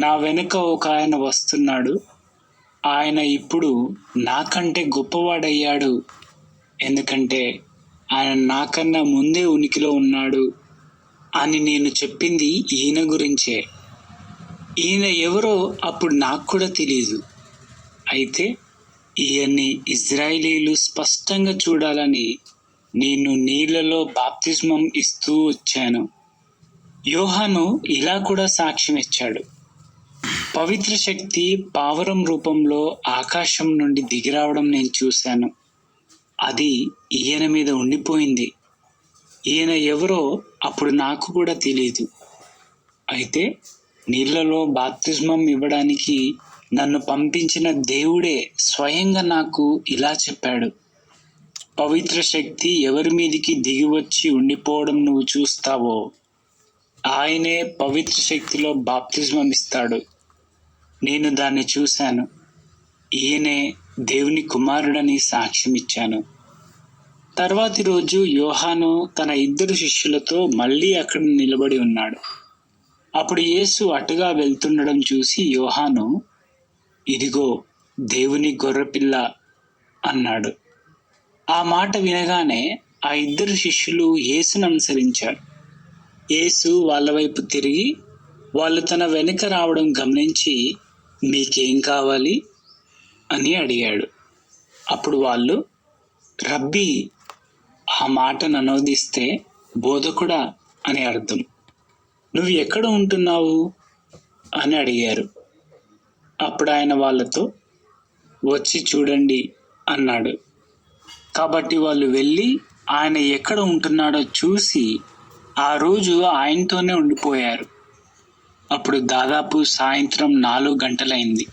నా వెనుక ఒక ఆయన వస్తున్నాడు. ఆయన ఇప్పుడు నాకంటే గొప్పవాడయ్యాడు. ఎందుకంటే ఆయన నాకన్నా ముందే ఉనికిలో ఉన్నాడు అని నేను చెప్పింది ఈయన గురించే. ఈయన ఎవరో అప్పుడు నాకు కూడా తెలియదు. అయితే ఈయన్ని ఇజ్రాయేలీలు స్పష్టంగా చూడాలని నేను నీళ్లలో బాప్తిస్మం ఇస్తూ వచ్చాను. యోహాను ఇలా కూడా సాక్ష్యం ఇచ్చాడు. పవిత్ర శక్తి పావురం రూపంలో ఆకాశం నుండి దిగిరావడం నేను చూశాను. అది ఈయన మీద ఉండిపోయింది. ఈయన ఎవరో అప్పుడు నాకు కూడా తెలియదు. అయితే నీళ్లలో బాప్తిస్మం ఇవ్వడానికి నన్ను పంపించిన దేవుడే స్వయంగా నాకు ఇలా చెప్పాడు. పవిత్ర శక్తి ఎవరి మీదికి దిగి వచ్చి ఉండిపోవడం నువ్వు చూస్తావో ఆయనే పవిత్ర శక్తిలో బాప్తిస్మం ఇస్తాడు. నేను దాన్ని చూశాను. ఈయనే దేవుని కుమారుడని సాక్ష్యం ఇచ్చాను. తర్వాతి రోజు యోహాను తన 2 శిష్యులతో మళ్ళీ అక్కడ నిలబడి ఉన్నాడు. అప్పుడు యేసు అటుగా వెళ్తుండడం చూసి యోహాను, ఇదిగో దేవుని గొర్రెపిల్ల అన్నాడు. ఆ మాట వినగానే ఆ 2 శిష్యులు యేసును అనుసరించారు. యేసు వాళ్ళ వైపు తిరిగి వాళ్ళు తన వెనుక రావడం గమనించి, మీకేం కావాలి అని అడిగాడు. అప్పుడు వాళ్ళు, రబ్బీ, ఆ మాటను అనువదిస్తే బోధకుడా అని అర్థం, నువ్వు ఎక్కడ ఉంటున్నావు అని అడిగారు. అప్పుడు ఆయన వాళ్ళతో, వచ్చి చూడండి అన్నాడు. కాబట్టి వాళ్ళు వెళ్ళి ఆయన ఎక్కడ ఉంటున్నాడో చూసి ఆ రోజు ఆయనతోనే ఉండిపోయారు. అప్పుడు దాదాపు సాయంత్రం 4 గంటలైంది.